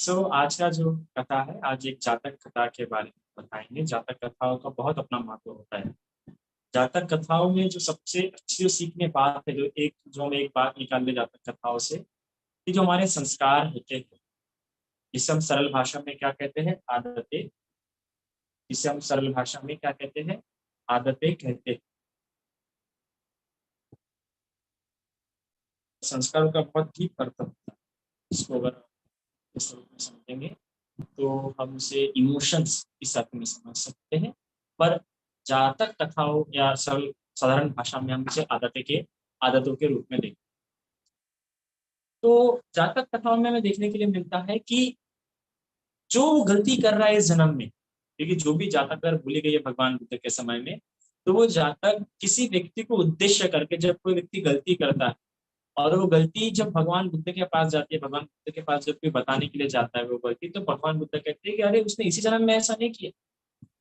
आज का जो कथा है, आज एक जातक कथा के बारे में बताएंगे। जातक कथाओं का बहुत अपना महत्व होता है। जातक कथाओं में जो सबसे अच्छी जो सीखने बात है, जो हम एक बात निकाल ले जातक कथाओं से, कि जो हमारे संस्कार होते हैं, जिसे हम सरल भाषा में क्या कहते हैं, आदतें। जिसे हम सरल भाषा में क्या कहते हैं, आदतें कहते हैं। संस्कारों का बहुत डीप अर्थ होता है। इसको अगर इस रूप में समझेंगे तो हम उसे इमोशंस इस अर्थ में समझ सकते हैं। पर जातक कथाओं या सरल साधारण भाषा में हम इसे आदतों के रूप में देखते हैं। तो जातक कथाओं में हमें देखने के लिए मिलता है कि जो वो गलती कर रहा है इस जन्म में, क्योंकि जो भी जातक अगर भूली गई है भगवान बुद्ध के समय में, तो वो जातक किसी व्यक्ति को उद्देश्य करके जब कोई व्यक्ति गलती करता है और वो गलती जब भगवान बुद्ध के पास जाती है, भगवान बुद्ध के पास जब कोई बताने के लिए जाता है वो गलती, तो भगवान बुद्ध कहते हैं कि अरे उसने इसी जन्म में ऐसा नहीं किया,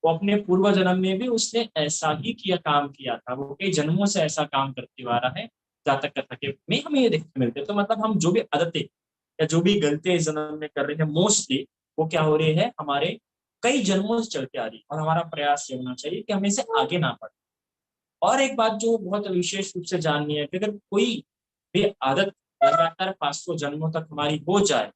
वो अपने पूर्व जन्म में भी उसने ऐसा ही काम किया था, वो कई जन्मों से ऐसा काम करते हुआ रहा है। जातक कथा के में हमें ये देखने मिलते हैं। तो मतलब हम जो भी आदतें या जो भी गलतियां इस जन्म में कर रहे हैं, मोस्टली वो क्या हो रही है, हमारे कई जन्मों से चलते आ रही है। और हमारा प्रयास ये होना चाहिए कि हमें से आगे ना बढ़े। और एक बात जो बहुत विशेष रूप से जाननी है कि अगर कोई भी आदत लगातार 500 जन्मों तक हमारी हो जाए,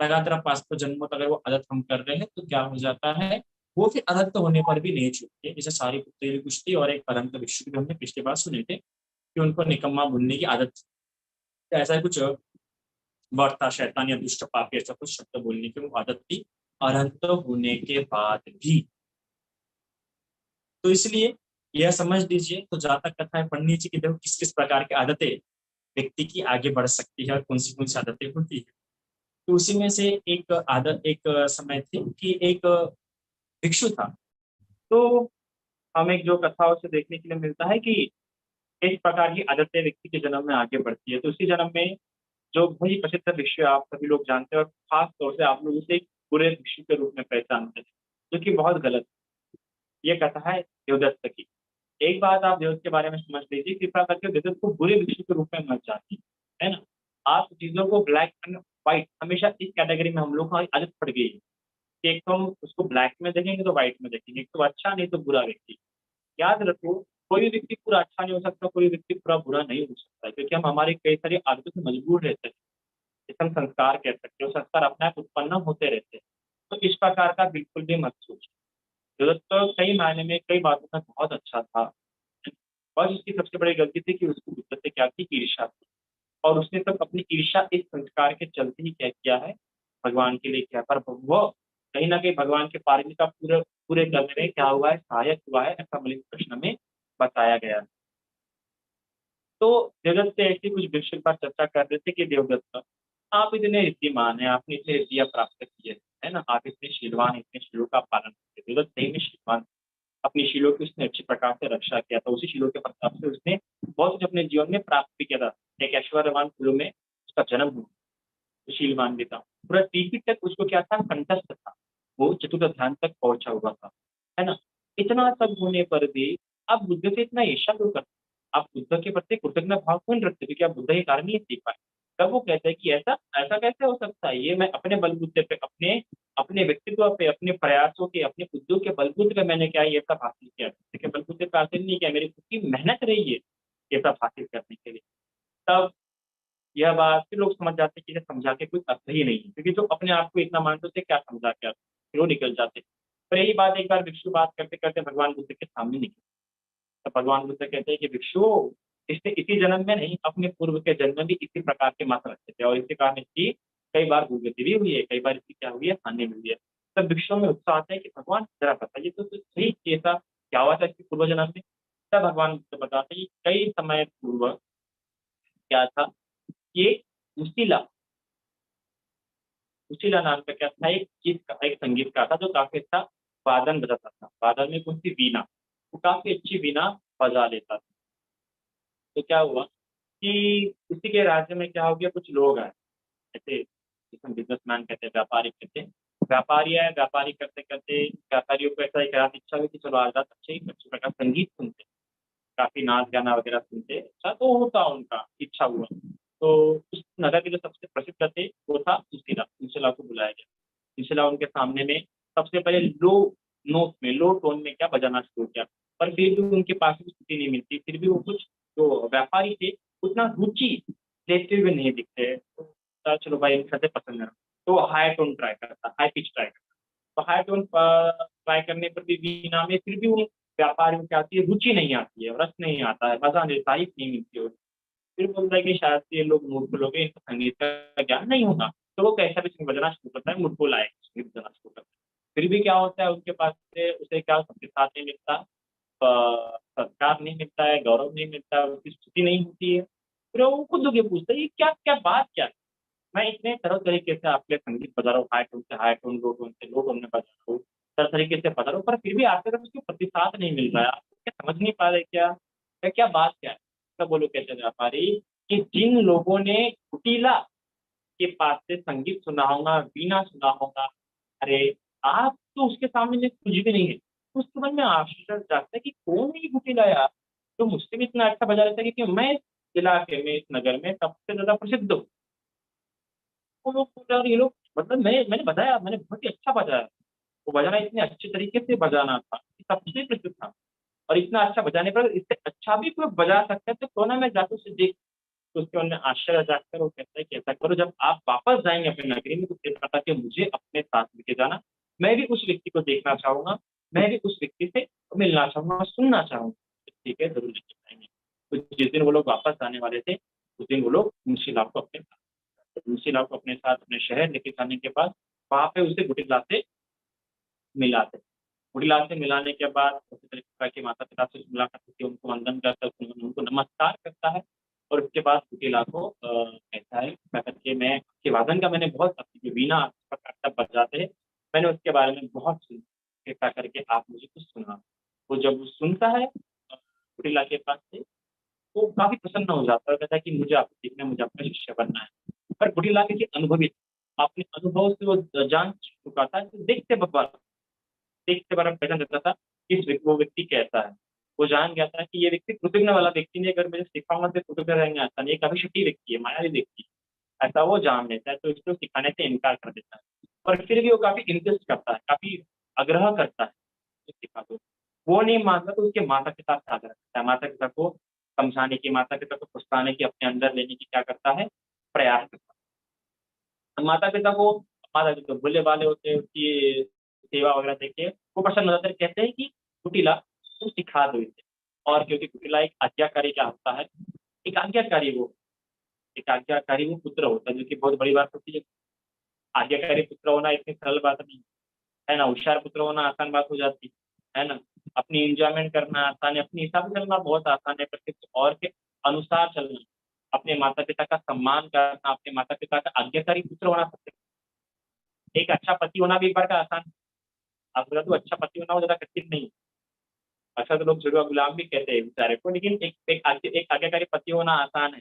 लगातार 500 जन्मों तक अगर वो आदत हम कर रहे हैं, तो क्या हो जाता है, वो फिर अनंत होने पर भी नहीं छूटती है। जैसे सारी पुत्री कुश्ती और एक अनंत विश्व भी हमने पिछली बार सुने थे कि उनको निकम्मा बोलने की आदत थी। तो ऐसा ही कुछ वर्ड था, शैतान या दुष्ट पापी, ऐसा कुछ शब्द बोलने की वो आदत थी अनंत होने के बाद भी। तो इसलिए यह समझ लीजिए, तो जातक कथाएं पढ़नी चाहिए कि देखो किस किस प्रकार की आदतें व्यक्ति की आगे बढ़ सकती है और कौन सी आदतें होती है। तो उसी में से एक समय थी कि एक भिक्षु था। तो हमें जो कथाओं से देखने के लिए मिलता है कि इस प्रकार की आदतें व्यक्ति के जन्म में आगे बढ़ती है। तो उसी जन्म में जो वही प्रसिद्ध भिक्षु आप सभी लोग जानते हैं, और खास तौर से आप लोग उसे एक बुरे भिक्षु के रूप में पहचानते हैं, जो कि बहुत गलत। ये कथा है देवदत्त की। एक बात आप देवदत्त के बारे में समझ लीजिए, कृपया करके देवदत्त को बुरे भिक्षु के रूप में मत जानिए, है ना। आप चीजों को ब्लैक एंड व्हाइट, हमेशा इस कैटेगरी में हम लोग को आदत पड़ गई है कि एक तो हम उसको ब्लैक में देखेंगे तो व्हाइट में देखेंगे, एक तो अच्छा नहीं तो बुरा व्यक्ति। याद रखो, कोई भी व्यक्ति पूरा अच्छा नहीं हो सकता, कोई व्यक्ति पूरा बुरा नहीं हो सकता, क्योंकि हम हमारी कई सारी आदतों से मजबूर रहते हैं। जिसे हम संस्कार कह सकते हैं, संस्कार अपने आप उत्पन्न होते रहते हैं। तो इस प्रकार का बिल्कुल भी मत सोचिए। जरूरत तो कई मायने में कई बातों में बहुत अच्छा था, और उसकी सबसे बड़ी गलती थी कि उसको बुद्ध से क्या थी, ईर्ष्या थी। और उसने सब अपनी ईर्ष्या इस संस्कार के चलते ही क्या किया है, भगवान के लिए किया। पर वो कहीं ना कहीं भगवान के पारमिता पूरे पूरे करने में क्या हुआ है, सहायक हुआ है, ऐसा मलिक प्रश्न में बताया गया है। तो देवदत्त से ऐसी कुछ विषय पर चर्चा कर रहे थे कि देवदत्त, आप इतने रीतिमान हैं, आपने इतने रीतियाँ प्राप्त की है ना, आप इतने शीलवान, इतने शीलों का पालन करते। देवदत्त सही में शीलवान, अपनी शीलों की उसने अच्छी प्रकार से रक्षा किया था। उसी शीलों के प्रताप से उसने बहुत कुछ अपने जीवन में प्राप्त भी किया था। एक ऐश्वर्यवान कुलों में उसका जन्म हुआ, तो शीलवान भी था। पूरा टीपी तक उसको क्या था, कंठस्थ था, वो चतुर्थ ध्यान तक पहुंचा हुआ था, है ना। इतना सब होने पर भी आप बुद्ध से इतना ईर्ष्या क्यों करते? आप बुद्ध के प्रति कृतज्ञ भाव क्यों रखते? क्योंकि आप बुद्ध के कारण ही सीख पाए। तब वो कहते हैं कि ऐसा ऐसा कैसे हो सकता है, ये मैं अपने बलबूते पे, अपने अपने व्यक्तित्व पे, अपने प्रयासों के, अपने उद्योग के बलबूते पे मैंने क्या ये सब हासिल किया। के बलबूते पे हासिल नहीं किया, मेरी खुद की मेहनत रही है ये सब हासिल करने के लिए। तब यह बात फिर लोग समझ जाते हैं कि इसे समझा के कोई अर्थ ही नहीं है, क्योंकि जो अपने आप को इतना मानते थे क्या समझा के अर्थ, फिर वो निकल जाते। पर यही बात एक बार भिक्षु बात करते करते भगवान बुद्ध के सामने निकली। तो भगवान बुद्ध कहते हैं कि भिक्षु, इसने इसी जन्म में नहीं, अपने पूर्व के जन्म में भी इसी प्रकार के मत रखे थे, और इसी कारण इसकी कई बार दुर्गति भी हुई है, कई बार इसकी क्या हुई है, हानि भी हुई है। तब भिक्षुओं में उत्साह आता है कि भगवान जरा बताइए तो सही कि ऐसा क्या हुआ था इसके पूर्व जन्म में। तब भगवान बुद्ध बताते हैं कि कई समय पूर्व क्या था, ये उसीला उसीला नाम का क्या था, एक गीत का, एक संगीतकार था जो काफी अच्छा वादन बजाता था। वादन में कौन सी, वीणा। वो काफी अच्छी वीणा बजा लेता था। तो क्या हुआ कि उसी के राज्य में क्या हो गया, कुछ लोग आए ऐसे, जिसे हम बिजनेसमैन कहते हैं, व्यापारी कहते हैं। व्यापारी आए, व्यापारी करते करते व्यापारियों को ऐसा एक रात इच्छा हुई कि चलो आज रात अच्छे प्रकार संगीत सुनते, काफी नाच गाना वगैरह सुनते। अच्छा तो होता उनका इच्छा हुआ। तो उस नगर के जो सबसे प्रसिद्ध थे वो था सुशीला, सुशीला को बुलाया गया। निचला उनके सामने में सबसे पहले लो नोट में, लो टोन में क्या बजाना शुरू किया। पर फिर भी उनके पास भी छुट्टी नहीं मिलती, फिर भी वो कुछ जो व्यापारी थे उतना रुचि लेते हुए नहीं दिखते। तो चलो भाई इनसे पसंद है, तो हाई टोन ट्राई करता, हाई पिच ट्राई करता। तो हाई टोन ट्राई करने पर भी वीणा में फिर भी उन व्यापारियों की आती है, रुचि नहीं आती है, रस नहीं आता है, मजा नहीं, तारीफ नहीं मिलती है। फिर बोलता है कि शायद से ये लोग मूर्ख लोग हैं, इनको संगीत का ज्ञान नहीं होगा। तो वो कैसा भी संगीत बजाना शुरू करता है, मुझको लायक संगीत बजाना शुरू करता है। फिर भी क्या होता है उनके पास से उसे क्या सबके साथ नहीं मिलता, सत्कार नहीं मिलता है, गौरव नहीं मिलता है, उसकी स्तुति नहीं होती है। फिर वो खुद होके पूछता है ये क्या क्या बात क्या है? मैं इतने सरल तरीके से आपके लिए संगीत बजा रहा हूँ, हाई टोन से हाई टोन, लो टोन से लो टोन में बजा रहा हूँ, सरल तरीके से बजा रहा हूँ, पर फिर भी आपके तरफ उसको प्रतिसाद नहीं मिल रहा है। आप क्या समझ नहीं पा रहे क्या? क्या बात क्या है? तब वो लोग कहते हैं व्यापारी कि जिन लोगों ने कुटिला के पास से संगीत सुना होगा, वीणा सुना होगा, अरे आप तो उसके सामने में कुछ भी नहीं है। तो उसके मन में आश्चर्य जागता है कि कौन है ये कुटिला यार, जो मुझसे भी इतना अच्छा बजा लेता है, क्योंकि मैं इस इलाके में, इस नगर में सबसे ज्यादा प्रसिद्ध हूँ। वो लोग बोल रहे हैं, "अरे ये लोग मतलब मैंने बताया, मैंने बहुत ही अच्छा बजाया। वो बजाना इतने अच्छे तरीके से बजाना था कि सबसे प्रसिद्ध था, और इतना अच्छा बजाने पर इससे अच्छा भी कोई बजा सकता है, तो क्यों ना मैं जाकर उसे देख।" तो उसके मन में आश्चर्य जागकर वो कहता है कि ऐसा करो, जब आप वापस जाएँगे अपनी नगरी में तो कहता था कि मुझे अपने साथ लेके जाना। मैं भी उस व्यक्ति को देखना चाहूँगा, मैं भी उस व्यक्ति से मिलना चाहूँगा, सुनना चाहूँगा। ठीक है, ज़रूर लेके जाएँगे। तो जिस दिन वो लोग वापस जाने वाले थे, उस दिन वो लोग मुंशी लाल को अपने साथ, मुंशी लाल को अपने साथ अपने शहर लेके जाने के बाद वहाँ पे उसे गुटिला से मिलाते। गुटिला से मिलाने के बाद उसी तरीके की माता-पिता से मुलाकात होती है, उनको वंदन करता है, उनको नमस्कार करता है, और उसके बाद कुटिला को कहता है कह कर के मैं आपके वादन का मैंने बहुत आपकी जो वीणा आप बजाते हैं, मैंने उसके बारे में बहुत सुना। कृपया करके आप मुझे कुछ सुनाओ। वो जब वो सुनता है कुटिला के पास से, वो काफ़ी प्रसन्न हो जाता है, कहता है कि मुझे आपको सीखना है, मुझे आपका शिष्य बनना है। पर कुटिला देखिए अनुभवी था, अपने अनुभव से वो जान चुका था कि देखते बगवाला, देखते बार पहचान देता था कि वो व्यक्ति कैसा है। वो जान गया था कि ये व्यक्ति कृतघ्न वाला व्यक्ति नहीं, अगर मैं सिखाऊँगा तो कृतघ्न रहेंगे ऐसा नहीं, काफ़ी शकी व्यक्ति है, मायावी व्यक्ति है। ऐसा वो जान लेता है, तो इसको सिखाने से इनकार कर देता है। पर फिर भी वो काफ़ी इंसिस्ट करता है, काफ़ी आग्रह करता है कि सिखा दो। वो नहीं मानता तो उसके माता-पिता से आग्रह करता है, माता-पिता को समझाने की, माता-पिता को पछताने की, अपने अंदर लेने की क्या करता है, प्रयास करता है। माता-पिता को, माता-पिता भोले-भाले होते हैं, उसकी सेवा वगैरह देके वो प्रसन्न हो जाते हैं, कहते हैं कि कुटिला तुम सिखा दो इसे। और क्योंकि कुटिला एक आज्ञाकारी क्या होता है, एक आज्ञाकारी वो, एक आज्ञाकारी वो पुत्र होता है, जो कि बहुत बड़ी बात होती है। आज्ञाकारी पुत्र होना इतनी सरल बात नहीं है ना, होशियार पुत्र होना आसान बात हो जाती है ना? अपनी एन्जॉयमेंट करना आसान है, अपने हिसाब से चलना बहुत आसान है, पर किसी और के अनुसार चलना, अपने माता-पिता का सम्मान करना, अपने माता-पिता का आज्ञाकारी पुत्र होना सबसे, एक अच्छा पति होना भी एक बार का आसान है। आप बता दूँ, अच्छा पति होना वो ज़्यादा कठिन नहीं है। अक्सर तो लोग जुड़वा गुलाम भी कहते हैं बेचारे को, लेकिन एक आज्ञाकारी पति होना आसान है।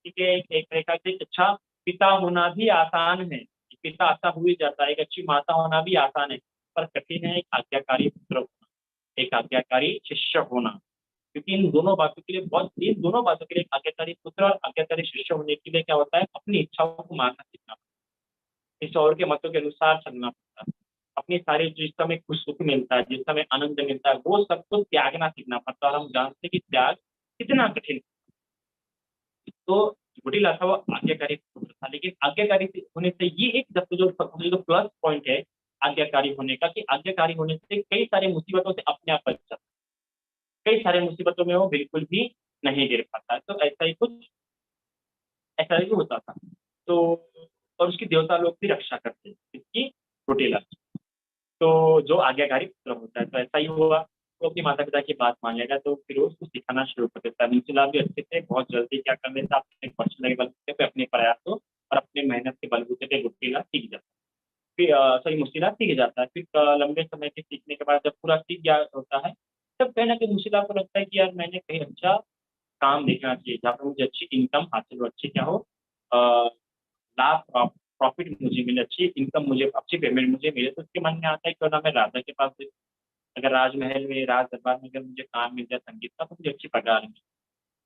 ठीक है, एक तरीका से एक अच्छा पिता होना भी आसान है। पिता अच्छा हो ही जाता है, एक अच्छी माता होना भी आसान है, पर कठिन है एक आज्ञाकारी पुत्र होना, एक आज्ञाकारी शिष्य होना। क्योंकि इन दोनों बातों के लिए एक आज्ञाकारी पुत्र और आज्ञाकारी शिष्य होने के लिए क्या होता है, अपनी इच्छाओं को मानना सीखना, किसी और के मतों के अनुसार चलना पड़ता है। अपनी सारी जिस समय कुछ सुख मिलता है, जिस समय आनंद मिलता है, वो सब कुछ त्यागना सीखना पड़ता है, और हम जानते हैं कि त्याग कितना कठिन। तो कुटिल था वो आज्ञाकारी पुत्र था, लेकिन आज्ञाकारी होने से ये एक जो प्लस पॉइंट है आज्ञाकारी होने का, कि आज्ञाकारी होने से कई सारी मुसीबतों से अपने आप बच जाता है। कई सारी मुसीबतों में वो बिल्कुल भी नहीं गिर पाता है। तो ऐसा ही होता था। तो और उसकी देवता लोग भी रक्षा करते हैं, इसकी कुटिला। तो जो आज्ञाकारी पुत्र होता है, तो ऐसा ही हुआ, वो अपने माता-पिता की बात मान लेगा, तो फिर वो उसको सिखाना शुरू कर देता है। मिथिला भी अच्छे से बहुत जल्दी क्या कर लेता है, अपने कौशल के बलबूते पे, अपने प्रयासों और अपनी मेहनत के बलबूते पे गुटिला सीख जाता है। फिर सॉरी मुशीला सीख जाता है। फिर लंबे समय के सीखने के बाद जब पूरा सीख गया होता है, तब कहीं न कहीं मुशीला को लगता है कि यार मैंने कहीं अच्छा काम देखना चाहिए, जहाँ पे मुझे अच्छी इनकम हासिल हो, अच्छी क्या हो, अ, लाभ प्रॉफ़िट मुझे मिले, अच्छी इनकम मुझे, अच्छी पेमेंट मुझे मिले। तो उसके मन में आता है क्यों ना मैं राजा के पास, अगर राजमहल में, राज दरबार में अगर मुझे काम मिल जाए संगीत का, तो मुझे अच्छी पगार मिले।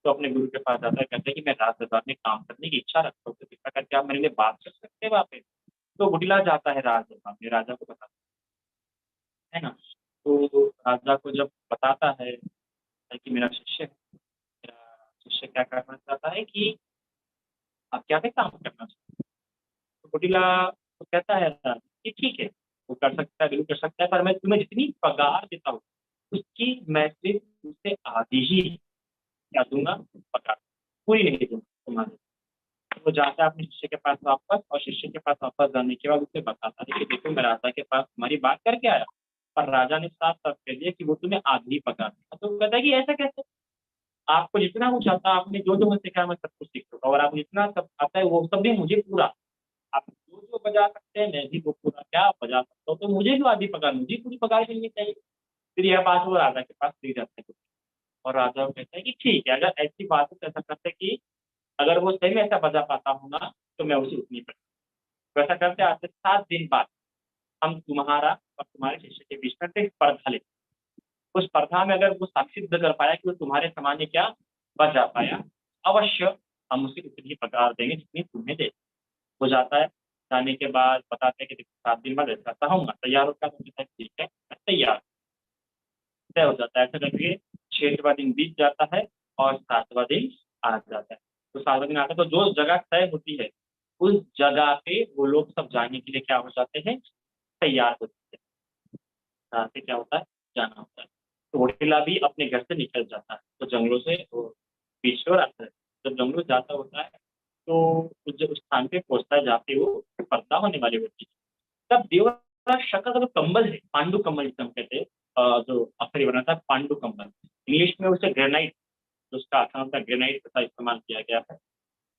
तो अपने गुरु के पास जाता है, कहता है कि मैं राज दरबार में काम करने की इच्छा रखता हूँ, तो कृपया करके आप मेरे लिए बात कर सकते हैं वहाँ पे? तो गुटिला जाता है राजदरबार में, राजा को बताता है ना। तो राजा को जब बताता है कि मेरा शिष्य है, मेरा शिष्य क्या करना चाहता है कि आप क्या क्या काम करना चाहते हैं। तो गुटिला तो कहता है राजा कि ठीक है, वो कर सकता है, बिल्कुल कर सकता है, पर मैं तुम्हें जितनी पगार देता हूँ उसकी मैं सिर्फ उससे आधी ही क्या दूंगा, पगार पूरी नहीं दूंगा तुम्हारे। वो जाता है अपने शिष्य के पास वापस, और शिष्य के पास वापस जाने के बाद उसे बताता है कि देखो मैं राजा के पास तुम्हारी बात करके आया, पर राजा ने साफ साफ कह दिया कि वो तुम्हें आधी पगार देगा। तो वो कहता है कि ऐसा कैसे, आपको जितना कुछ आता है, आपने जो जो मुझे सिखाया मैं सब कुछ सीख चुका, और आप जितना सब आता है वो सब भी मुझे पूरा, आप जो जो बजा सकते हैं मैं भी वो पूरा क्या बजा सकता हूँ, तो मुझे जो आधी पगार, मुझे पूरी पगार मिलनी चाहिए। फिर यह बात वो राजा के पास ले जाते हैं, और राजा कहते हैं कि ठीक है, अगर ऐसी बात है तो ऐसा करते हैं कि अगर वो सही में ऐसा बजा पाता हूँ ना, तो मैं उसे उतनी पर वैसा करते, आज से 7 दिन बाद हम तुम्हारा और तुम्हारे शिष्य के बीच में एक स्पर्धा ले, उस स्पर्धा में अगर वो साबित सिद्ध कर पाया कि वो तुम्हारे समान ही क्या बचा पाया, अवश्य हम उसे उतनी पगार देंगे जितनी तुम्हें दे। वो जाता है, जाने के बाद बताते हैं कि देखो 7 दिन बाद ऐसा ऐसा होगा, तैयार होता है, तो कहता है ठीक है मैं तैयार, तय हो जाता है। ऐसा करके 6वां दिन बीत जाता है और 7वां दिन आ जाता है। तो 7वां दिन आता है, तो जो जगह तय होती है उस जगह पे वो लोग सब जाने के लिए क्या हो जाते हैं, तैयार होते हैं। जहाँ पे क्या होता है, जाना होता है। तो वोटिला भी अपने घर से निकल जाता है, तो जंगलों से वो ईश्वर आता है। जब जंगलों से जाता होता है तो उस स्थान पे पहुंचता है जहाँ पे वो स्पर्धा होने वाली होती है। तब देवराज शक्र का जो कंबल है, पांडु कंबल जिसे हम कहते हैं, जो अक्षर बनाता है पांडु कंबल, इंग्लिश में उसे ग्रेनाइट, जो उसका आसान होता है ग्रेनाइट का इस्तेमाल किया गया है,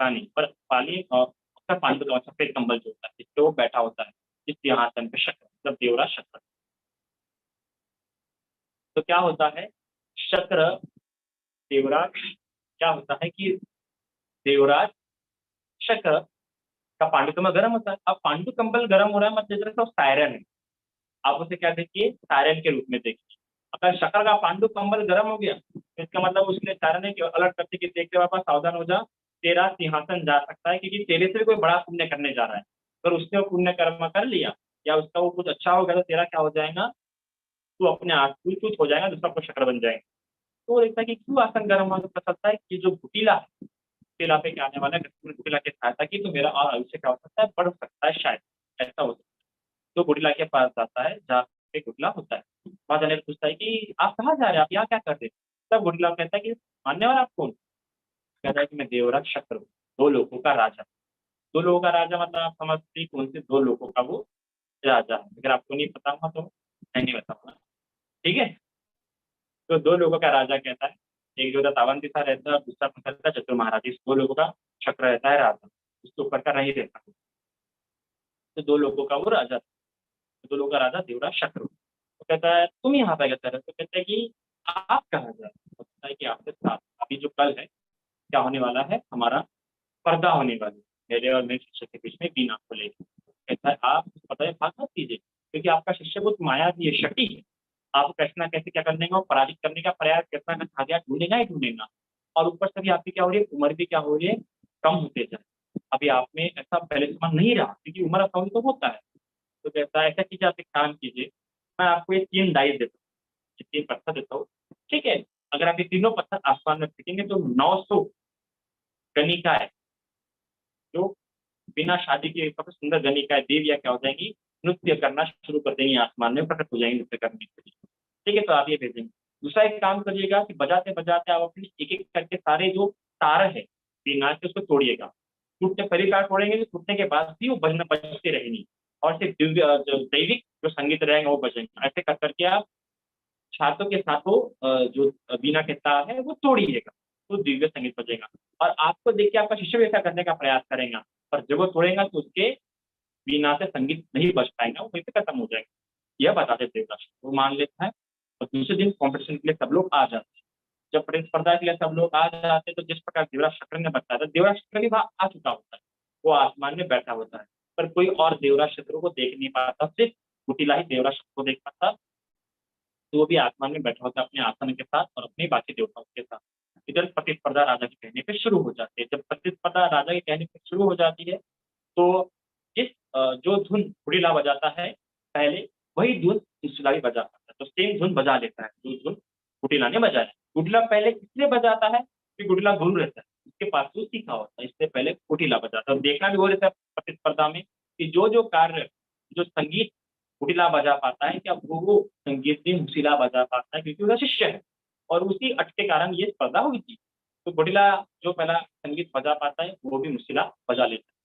पानी पर पाली उसका पांडु का सफेद कंबल जो होता है जिसपे वो बैठा होता है, इस सिंहासन पे शक्र, मतलब देवराज शक्र। तो क्या होता है, शक्र देवराज, क्या होता है कि देवराज शक्र का पांडु कंबल गर्म होता है। अब पांडु कंबल गर्म हो रहा है, मतलब जैसे सायरन है, आप उसे क्या देखिए, सायरन के रूप में देखिए। अगर शक्र का पांडु कंबल गर्म हो गया तो इसका मतलब उसके लिए सायरन है कि अलर्ट करते कि देखते वापस सावधान हो जा, तेरा सिंहासन जा सकता है, क्योंकि तेरे से भी कोई बड़ा पुण्य करने जा रहा है। अगर उसने वो पुण्य कर्म कर लिया या उसका वो कुछ अच्छा हो गया तो तेरा क्या हो जाएगा, तू अपने आप तू हो जाएगा, दूसरा को शक्र बन जाएगा। तो वो देखता है कि क्यों आसन गर्म हुआ, तो पता चलता है कि जो भुटीला है, भुटीला पे क्या आने वाला है, भुटीला के सहायता की तो मेरा और आयुष्य क्या हो सकता है, बढ़ सकता है, शायद ऐसा हो सकता है। तो गुटिला के पास जाता है जहाँ पे गुटिला होता है, वहां जाने पूछता है कि आप कहाँ जा रहे हैं, आप यहाँ क्या कर रहे हैं। तब गुटिला कहता है कि मानने वाला आप कौन, कहता है कि मैं देवराज शक्र हूँ, 2 लोगों का राजा। 2 लोगों का राजा मतलब आप समझते हैं कौन से 2 लोगों का वो राजा है, अगर आपको नहीं पता होगा तो मैं नहीं बताऊंगा, ठीक है। तो 2 लोगों का राजा कहता है, एक जो था तावंती सा रहता है और दूसरा कौन सा रहता है, चतुर महाराज, इस 2 लोगों का शक्र रहता है राजा, उसके ऊपर का नहीं रहता। तो 2 लोगों का वो राजा, 2 लोगों का राजा देवराज शक्र। तो कहता है तुम यहाँ पे क्या कर रहे हो, तो कहते हैं कि आप कहाँ जा रहे हो, तो कहता है कि आपके साथ अभी जो कल है क्या होने वाला है, हमारा पर्दा होने वाली है, मेरे और मेरे शिष्य के बीच में बीना को लेकर। कहता है आप पता है भाग मत कीजिए, क्योंकि आपका शिष्य बहुत माया भी है, शटी है, आपको कैसे ना कैसे क्या करने का, पराजित करने का प्रयास कैसा ना आगे ढूंढेगा ही ढूंढेगा। और ऊपर से भी आपकी क्या हो रही है, उम्र भी क्या हो रही है, कम होते जाए, अभी आप में ऐसा पहले समान नहीं रहा, क्योंकि उम्र अकाउंट तो होता है। तो कहता है ऐसा कीजिए, आप एक काम कीजिए, मैं आपको ये 3 डाइस देता हूँ, ये 3 पत्थर देता हूँ, ठीक है। अगर आप ये तीनों पत्थर आसमान में फेंकेंगे तो 900 गणिकाएं, जो बिना शादी के सबसे सुंदर गणिकाएं देवियां क्या हो जाएंगी, नृत्य करना शुरू कर देंगी, आसमान में प्रकट हो जाएंगी नृत्य करने के लिए, ठीक है। तो आप ये भेजेंगे। दूसरा एक काम करिएगा कि बजाते बजाते आप अपने एक एक करके सारे जो तार है बीना के उसको तोड़िएगा, टूटने पहली तार तोड़ेंगे तो टूटने के बाद भी वो बजना बजते रहेंगी, और सिर्फ दिव्य जो दैविक जो संगीत रहेगा वो बजेंगे। ऐसे कर करके आप छात्रों के साथ वो जो बीना के तार है वो तोड़िएगा, तो दिव्य संगीत बजेगा। और आपको देख के आपका शिष्य भी ऐसा करने का प्रयास करेगा, पर जब वो तोड़ेगा तो उसके बीना से संगीत नहीं बज पाएगा, वो वहीं पे खत्म हो जाएगा। यह बता देते देवदास, वो मान लेता है। और दूसरे दिन कॉम्पिटिशन के लिए सब लोग आ जाते हैं। जब प्रतिस्पर्धा के लिए सब लोग आ जाते हैं तो जिस प्रकार देवराज शक्र ने बताया था, देवराज शक्र भी वहां आ चुका होता है, वो आसमान में बैठा होता है, पर कोई और देवराज शत्रु को देख नहीं पाता, सिर्फ कुटिला ही देवराज शक्र को देख पाता। तो वो भी आसमान में बैठा होता है अपने आसन के साथ और अपने बाकी देवताओं के साथ। इधर प्रतिस्पर्धा राजा के कहने पे शुरू हो जाती है। जब प्रतिस्पर्धा राजा के कहने पे शुरू हो जाती है तो जिस जो धुन गुड़िला बजाता है पहले, वही धुन मुशीला भी बजा पाता है, तो सेम धुन बजा लेता है जो धुन गुड़िला ने बजाया। गुड़िला पहले इसलिए बजाता है कि गुड़िला गुरु रहता है, उसके पास वो सीखा होता है, इसलिए पहले गुड़िला बजाता है। और देखना भी वो रहता है प्रतिस्पर्धा में कि जो कार्य, जो संगीत गुड़िला बजा पाता है, क्या वो संगीत भी मुशीला बजा पाता है, क्योंकि उसका शिष्य है। और उसी अट के कारण ये स्पर्धा हुई थी। तो गुड़िला जो पहला संगीत बजा पाता है, वो भी मुशीला बजा लेता है।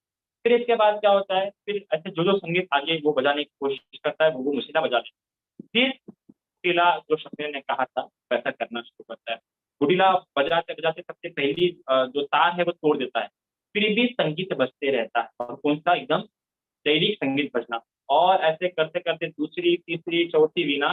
फिर इसके बाद क्या होता है, फिर ऐसे जो संगीत आगे वो बजाने की कोशिश करता है, वो मुशीला बजा लेता है। फिर गुड़िला जो शक्ति ने कहा था वैसा करना शुरू करता है। गुड़िला बजाते बजाते सबसे पहली जो तार है वो तोड़ देता है, फिर भी संगीत बजते रहता है, और कौन सा, एकदम दैनिक संगीत बजना। और ऐसे करते करते दूसरी तीसरी चौथी वीणा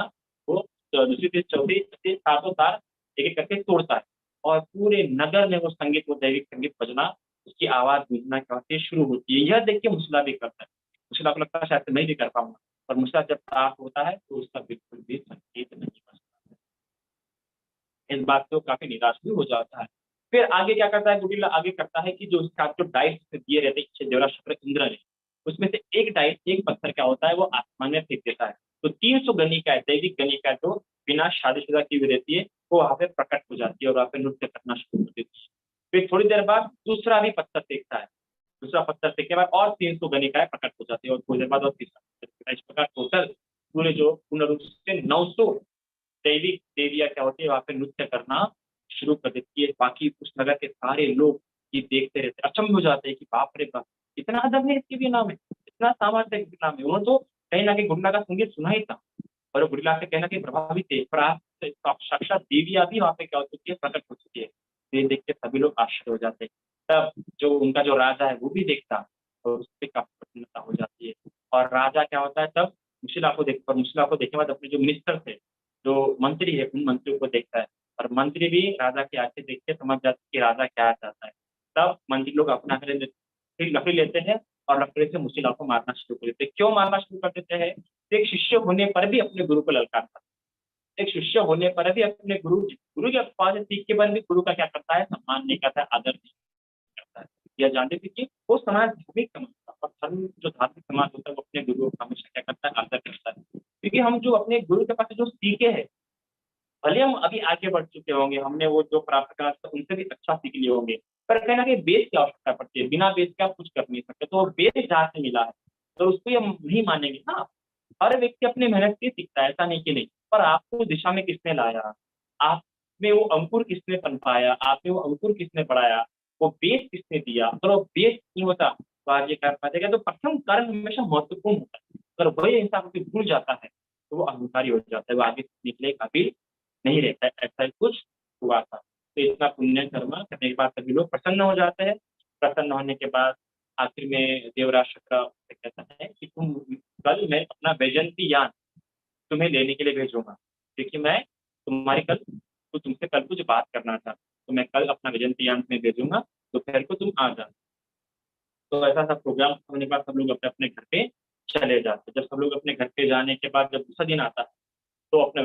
वो, दूसरी तीसरी चौथी छठी सातों तार एक एक करके तोड़ता है, और पूरे नगर में वो संगीत, वो दैविक संगीत बजना, उसकी आवाज गूंजना कहते शुरू होती है। यह देख के मुसला भी करता है। मुसला को लगता है शायद मैं भी कर पाऊंगा, पर मुसला जब प्राप्त होता है तो उसका बिल्कुल भी संगीत नहीं बजता है। इस बात से वो काफी निराश भी हो जाता है। फिर आगे क्या करता है गुड़िला, आगे करता है कि जो उसका जो डाइस दिए रहते हैं देवराज शुक्र इंद्र ने, उसमें से एक डाइस, एक पत्थर क्या होता है, वो आसमान में फेंक देता है। तो 300 गणिकाएं, दैविक गणिकाएं जो बिना शादीशुदा की हुई रहती है, वो वहां पे प्रकट हो जाती है और वहां पे नृत्य करना शुरू कर देती है। फिर थोड़ी देर बाद दूसरा भी पत्थर फेंकता है, दूसरा पत्थर फेंकने के बाद और 300 गणिकाएं प्रकट हो जाती है, और थोड़ी देर बाद और तीसरा पत्थर फेंकता है। इस प्रकार टोटल पूरे जो पूर्ण रूप से 900 दैविक देवियां क्या होती है, वहां पे नृत्य करना शुरू कर देती है। बाकी उस नगर के सारे लोग ये देखते रहते हैं, अचंभ हो जाते हैं कि बाप रे बाप, इतना अदब है इसके भी नाम है, इतना सामर्थ्य है इसके नाम है। उन्होंने तो कहीं ना कहीं गुड़िला का संगीत सुना ही था, और वो गुड़िला से कहना कि प्रभावित थे, साक्षात देवियां भी वहां पे क्या हो चुकी है, प्रकट हो चुकी है। ये देख के सभी लोग आश्चर्य हो जाते हैं। तब जो उनका जो राजा है वो भी देखता, और उससे काफी प्रसन्नता हो जाती है। और राजा क्या होता है तब, मुशीला को देख, पर मुशीला को देखने के बाद अपने जो मिनिस्टर थे, जो मंत्री है, उन मंत्रियों को देखता है, और मंत्री भी राजा की आंखें देख के समझ जाते हैं कि राजा क्या चाहता है। तब मंत्री लोग अपना फिर लकड़ी लेते हैं, और लकड़ी से मुशीला को मारना शुरू कर देते हैं। क्यों मारना शुरू कर देते हैं? तो एक शिष्य होने पर भी अपने गुरु को ललकारता है, एक शिष्य होने पर भी अपने गुरु के पास सीख के बाद भी गुरु का क्या करता है, सम्मान नहीं करता है, आदर नहीं करता है। यह जानते थे कि वो समाज धार्मिक समाज था, और धर्म जो धार्मिक समाज होता है वो अपने गुरुओं का हमेशा क्या करता है, आदर करता है। क्योंकि हम जो अपने गुरु के पास जो सीखे हैं, भले हम अभी आगे बढ़ चुके होंगे, हमने वो जो प्राप्त करा था उनसे भी अच्छा सीख लिए होंगे, पर कहीं ना कहीं बेस की आवश्यकता पड़ती है। बिना बेस के आप कुछ कर नहीं सकते। तो वो बेस जहाँ से मिला है, तो उसको हम नहीं मानेंगे ना। हर व्यक्ति अपनी मेहनत से सीखता है, ऐसा नहीं कि नहीं, पर आपको उस दिशा में किसने लाया, आप में वो अंकुर किसने पनपाया, आप में वो अंकुर किसने बढ़ाया, वो बेस किसने दिया। अगर वो बेस नहीं होता तो आज ये कर पाएगा। तो प्रथम कारण हमेशा महत्वपूर्ण होता है। अगर वही इंसान उसे भूल जाता है तो वो अहंकारी हो जाता है, वो आगे निकले काबिल नहीं रहता है। ऐसा ही कुछ हुआ था। तो इतना पुण्य कर्म करने के बाद सभी लोग प्रसन्न हो जाते हैं। प्रसन्न होने के बाद आखिर में देवराज शुक्र से कहता है कि तुम कल, मैं अपना वैजयंती यान तुम्हें लेने के लिए भेजूंगा, क्योंकि मैं तुम्हारी कल, तो तुमसे कल कुछ बात करना था, तो मैं कल अपना वैजयंती यान तुम्हें भेजूंगा, दोपहर को तुम आ जाना। तो ऐसा सब प्रोग्राम होने के बाद सब लोग अपने अपने घर पे चले जाते। जब सब लोग अपने घर पे जाने के बाद जब दूसरा दिन आता है, तो अपने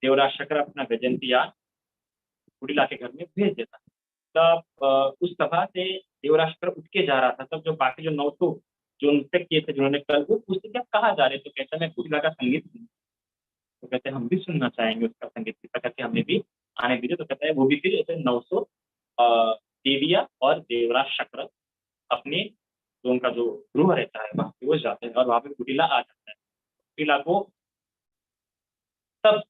देवराज शक्र अपना वैजयंती यान गुड़िला के घर में भेज देता है। तब उस सभा से देवराज शक्र उठ के जा रहा था, तब जो बाकी जो 900 जो नृत्य किए थे जिन्होंने कल, वो पूछते क्या कहाँ जा रहे, तो कहता मैं गुड़िला का संगीत सुनूं। तो कहते हैं हम भी सुनना चाहेंगे उसका संगीत, कृपया करके हमें भी आने दीजिए। तो कहता है वो भी फिर ऐसे 900 देविया और देवराज शक्र अपने जो उनका जो गृह रहता है वहां पे वो जाते हैं, और वहां पे कुटिला आ जाता है। कुटिला को तब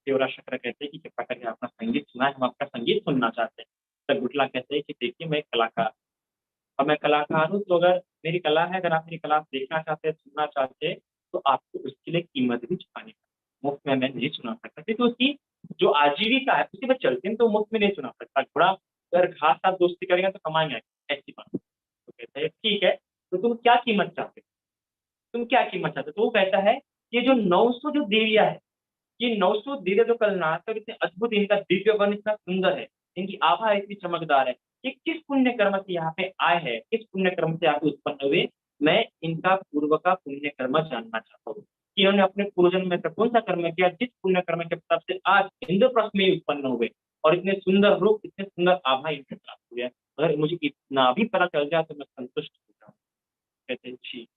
देवराज शक्र कहते हैं कि कृपया करके अपना संगीत सुना है, हम आपका संगीत सुनना चाहते हैं। तब कुटिला कहते हैं कि देखिए मैं एक कलाकार, अब मैं कलाकार हूँ, तो अगर मेरी कला है, अगर आप मेरी कला देखना चाहते हैं, सुनना चाहते हैं, तो आपको उसके लिए कीमत भी चुकानी पड़ेगी। मुफ्त में मैं नहीं सुना सकता, क्योंकि उसकी जो आजीविका है उसी पर चलते हैं, तो मुफ्त में नहीं सुना सकता। घोड़ा अगर घास साथ दोस्ती करेगा तो कमाएंगे, ऐसी बात। तो कहता है ठीक है, तो तुम क्या कीमत चाहते हो, तुम क्या कीमत चाहते हो? तो वो कहता है ये जो 900 जो देवियां है, ये 900 देवियां जो कल नाचकर इतने अद्भुत, इनका दिव्य वन इतना सुंदर है, इनकी आभा इतनी चमकदार है, ये किस पुण्य कर्म से यहाँ पे आए हैं, किस पुण्य कर्म से यहाँ पे उत्पन्न हुए? मैं इनका पूर्व का पुण्य कर्म जानना चाहता हूँ कि इन्होंने अपने पूर्वजन्म में से कौन सा कर्म किया, जिस पुण्य कर्म के प्रताप से आज इंद्रप्रस्थ में ही उत्पन्न हुए, और इतने सुंदर रूप, इतने सुंदर आभा इनके प्राप्त हुए। अगर मुझे इतना भी पता चल जाए तो मैं संतुष्ट हो जाऊँ। कहते हैं ठीक।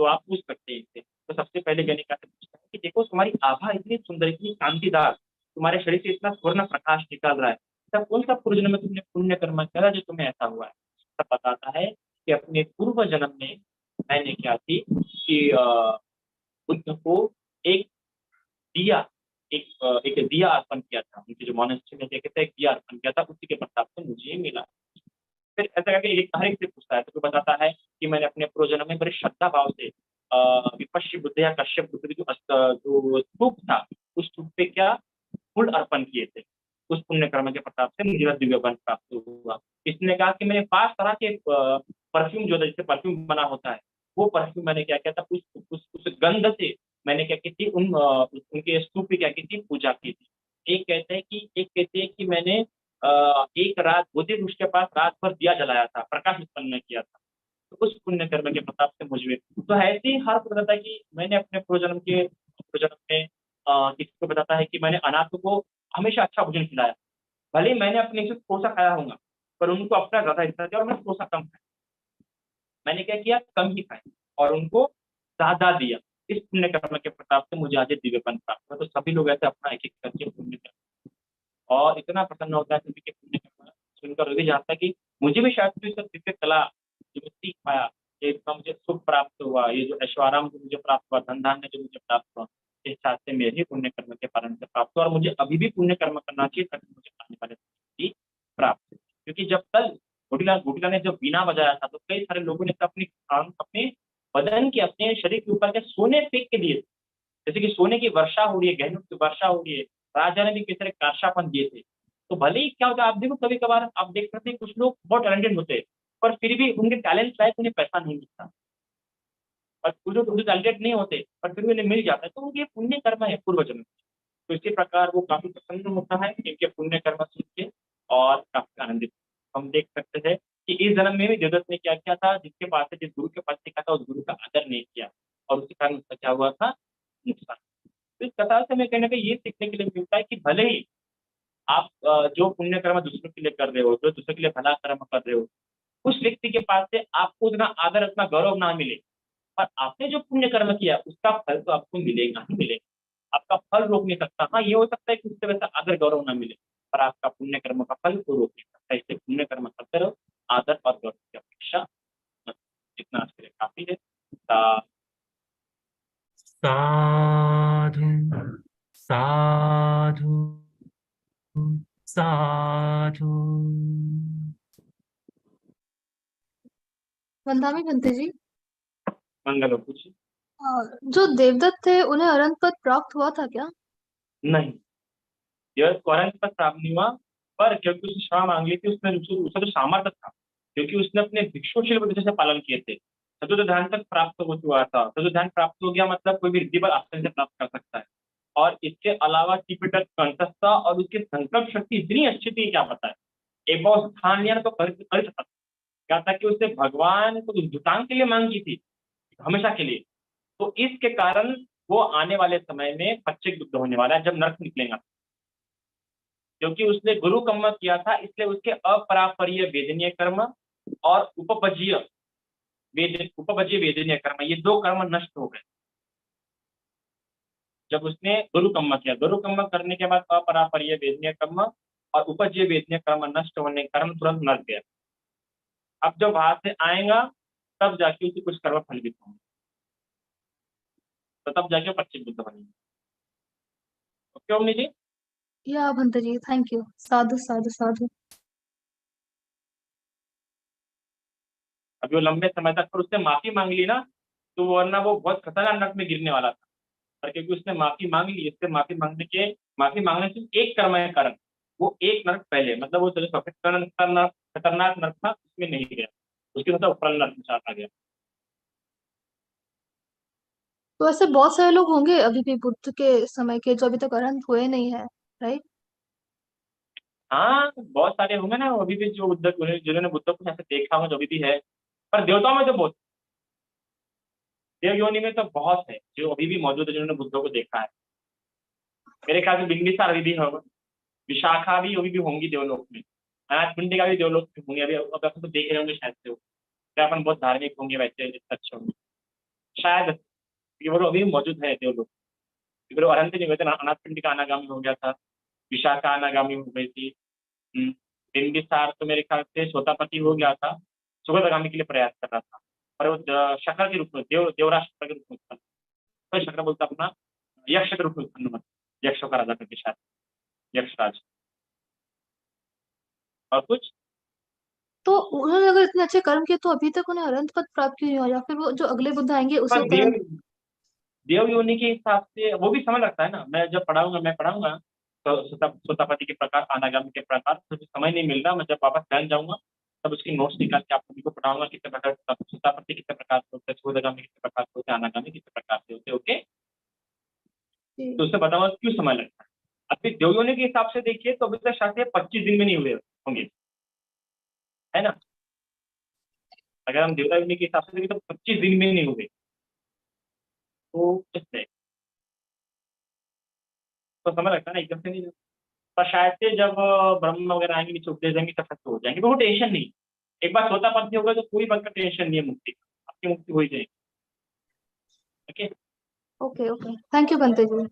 तो आप पूछ सकते हैं इससे। तो सबसे पहले गणिका से पूछता है कि देखो तुम्हारी आभा इतनी सुंदर, इतनी कांतिदार, तुम्हारे शरीर से इतना स्वर्ण प्रकाश निकल रहा है, तब कौन सा पूर्व जन्म में तुमने पुण्य कर्म करा जो तुम्हें ऐसा हुआ है? तब बताता है कि अपने पूर्व जन्म में मैंने क्या थी कि बुद्ध को एक दिया, एक दिया अर्पण किया था, उनके जो मॉनेस्ट्री में देखे थे एक दिया अर्पण किया था, उसी के प्रताप से मुझे ये मिला। फिर ऐसा करके एक हर एक से पूछता है, तो वो बताता है कि मैंने अपने पूर्व जन्म में बड़े श्रद्धा भाव से विपश्य बुद्ध या कश्यप बुद्ध की जो स्तूप था, उस स्तूप पे क्या फूल अर्पण किए थे। उस पुण्य कर्म के प्रताप से मुझे वह दिव्य बन प्राप्त हुआ। इसने कहा कि मैंने 5 तरह के परफ्यूम, जो जैसे परफ्यूम बना होता है, वो परफ्यूम मैंने क्या किया था, उस गंध से मैंने क्या की थी, उनके स्तूप की क्या की थी, पूजा की थी। एक कहते हैं कि मैंने एक रात बुद्धि वृक्ष के पास रात भर दिया जलाया था, प्रकाश उत्पन्न किया था। तो उस पुण्य कर्म के प्रताप से मुझे, तो ऐसे ही हर कोई बताता है कि मैंने अपने पूर्वजन्म में किसी को बताता है कि मैंने अनाथ को हमेशा अच्छा भोजन खिलाया, भले ही मैंने अपने से थोड़ा सा खाया होगा, पर उनको अपना ज्यादा हिस्सा दिया और मैं थोड़ा सा कम खाया। मैंने क्या किया, कम ही खाया और उनको ज्यादा दिया। इस पुण्य कर्म के प्रताप से मुझे आज ये दिव्यपन प्राप्त हुआ। तो सभी लोग ऐसे अपना एक एक करके पुण्य कर्म, और इतना प्रसन्न होता है सभी के पुण्य कर्म सुनकर, वो भी जानता है कि मुझे भी शायद कोई सब दिव्य कला जो मैं सीख पाया, ये इतना मुझे सुख प्राप्त हुआ, ये जो ऐश्वर्य जो मुझे प्राप्त हुआ, धन धान्य जो मुझे प्राप्त हुआ, इस हिसाब से मेरे ही पुण्य कर्म के कारण से प्राप्त हुआ। और मुझे अभी भी पुण्य कर्म करना चाहिए ताकि मुझे आने वाले समय की प्राप्त हो। क्योंकि जब कल गुटिला ने जब बीना बजाया था, तो कई सारे लोगों ने तो अपने बदन के, अपने शरीर के ऊपर के सोने फेंक के दिए थे। जैसे कि सोने की वर्षा हो रही है, गहनों की वर्षा हो रही है, राजा ने भी किस तरह कार्शापन दिए थे। तो भले ही क्या होता है, आप देखो कभी कभार आप देख सकते हैं कुछ लोग बहुत टैलेंटेड होते हैं, पर फिर भी उनके टैलेंट लायक उन्हें पैसा नहीं मिलता। और कुछ लोग टैलेंटेड नहीं होते, पर फिर भी उन्हें मिल जाता है, तो उनके पुण्य कर्म है पूर्व जन्म। तो इसी प्रकार वो काफी प्रसन्न होता है इनके पुण्य कर्म सुन के, और काफी आनंदित। हम देख सकते हैं कि इस जन्म में भी देवदत्त ने क्या किया था, जिसके पास से, जिस गुरु के पास सीखा था, उस गुरु का आदर नहीं किया, और उसी कारण उसका क्या हुआ था, नुकसान। तो इस कथा से हमें कहीं ना कहीं ये सीखने के लिए मिलता है कि भले ही आप जो पुण्य कर्म दूसरों के लिए कर रहे हो, जो दूसरों के लिए भला कर्म कर रहे हो, उस व्यक्ति के पास से आपको उतना आदर, उतना गौरव ना मिले, पर आपने जो पुण्य कर्म किया उसका फल तो आपको मिलेगा ही मिलेगा। आपका फल रोक नहीं सकता। हाँ, ये हो सकता है कि उससे वैसा आदर गौरव ना मिले, पर आपका पुण्य कर्म का फल को रोक नहीं सकता। इसलिए पुण्य कर्म करते रहो, आदर और गौरव की अपेक्षा मत करो। जितना आज के लिए काफी है। साधु साधु साधु। वंदामी बनते जी। मंगल हो कुछ जो देवदत्त थे उन्हें अरंत पद प्राप्त हुआ था क्या? नहीं, यह स्वर्ण पर प्राप्त नहीं हुआ, पर क्योंकि उसने क्षमा मांग ली थी, उसने उसका जो सामर्थ्य था, क्योंकि उसने अपने भिक्षुशील वृत्ति से पालन किए थे, चतुर्थ ध्यान तक प्राप्त हो चुका था। चतुर्थ ध्यान प्राप्त हो गया मतलब कोई भी रिद्धि बल आसानी से प्राप्त कर सकता है। और इसके अलावा त्रिपिटक कंठस्थ और उसकी संकल्प शक्ति इतनी अच्छी थी, क्या पता है, एक बार स्थान लिया ना तो कर सकता। क्या था कि उसने भगवान को दुतांग के लिए मांगी थी, हमेशा के लिए। तो इसके कारण वो आने वाले समय में पच्चीस युद्ध होने वाला है, जब नरक निकलेगा। क्योंकि उसने गुरु कर्म किया था, इसलिए उसके अपरापरीय वेदनीय कर्म और उपपजीय वेदनीय कर्म, ये 2 कर्म नष्ट हो गए जब उसने गुरु कर्म किया। गुरु कर्म करने के बाद अपरापरीय वेदनीय कर्म और उपजीय वेदनीय कर्म नष्ट होने के कारण तुरंत नर्क गया। अब जब वहां से आएगा, तब जाके उसे कुछ कर्म फलित होंगे, तो तब जाके 25 बुद्ध बनेंगे। ओके ओमनी जी। या भंते जी, थैंक यू। साधु साधु साधु। अभी वो लंबे समय तक, पर उसने माफी मांग ली ना, तो वरना वो बहुत खतरनाक नरक में गिरने वाला था। पर क्योंकि उसने माफी मांग ली, इससे माफी मांगने से एक कर्म है कारण, वो एक नरक पहले, मतलब वो जो सबसे खतरनाक नरक था उसमें नहीं गया, उसके साथ ऊपर नरक में चला गया। तो ऐसे बहुत सारे लोग होंगे अभी भी बुद्ध के समय के जो अभी तक अरहंत हुए नहीं है, राइट? हाँ, बहुत सारे होंगे ना अभी भी, जो बुद्ध, जिन्होंने बुद्ध को ऐसे देखा हो, जो अभी भी है। पर देवताओं में तो बहुत, देव योनि में तो बहुत है जो अभी भी मौजूद है, जिन्होंने बुद्ध को देखा है। मेरे ख्याल से बिंबिसार अभी भी होगा, विशाखा भी अभी भी होंगी देवलोक में, अनाथ पिंडिका भी देवलोक में होंगे। अभी अब अपन तो देख रहे होंगे शायद से वो, क्या अपन बहुत धार्मिक होंगे वैसे, अच्छे होंगे। शायद ये वो अभी मौजूद है देवलोक। फिर अरहंत निवेदन अनाथ पिंडी का अनागामी हो गया था, विशाखा अनागामी हो गई थी। बिंबिसार तो मेरे ख्याल से सोतापति हो गया था, सुगतगामी के लिए प्रयास कर रहा था, पर वो शक्र के रूप में देवराज शक्र के रूप में उत्पन्न, तो शक्र बोलता अपना यक्ष के रूप में उत्पन्न हुआ, यक्षों का राजा करके शायद यक्षराज। और कुछ तो उन्होंने अगर इतने अच्छे कर्म किए तो अभी तक उन्हें अरहंत पद प्राप्त क्यों नहीं हुआ, या फिर वो जो अगले बुद्ध आएंगे उसे पर देव अरहंत। देव योनि के हिसाब से वो भी समय लगता है ना। मैं जब मैं पढ़ाऊंगा तो सोतापति के प्रकार, अनागामी के प्रकार, तो समय नहीं मिल रहा। मैं जब वापस घर जाऊंगा तब उसकी नोट्स निकाल के आप सभी को पढ़ाऊंगा कितने प्रकार सोतापति कितने प्रकार से होते हैं, सुगतगामी कितने प्रकार से होते हैं, अनागामी कितने प्रकार से होते हैं। ओके, जी। तो उससे बताऊंगा क्यों समय लगता है। अभी देव योनि के हिसाब से देखिए तो अभी तक शायद 25 दिन में नहीं हुए होंगे, है ना। अगर हम देवता योनि के हिसाब से देखें तो 25 दिन में नहीं हुए, तो इससे तो समय लगता है ना, एकदम से नहीं। पर शायद से जब ब्रह्म वगैरह आएंगे, नीचे उपदेश देंगे तब तक तो हो जाएंगे, तो वो टेंशन नहीं। एक बार सोता पंथी होगा तो कोई बात का टेंशन नहीं है, मुक्ति का, आपकी मुक्ति हो ही जाएगी। Okay. Okay okay, thank you बनते जी।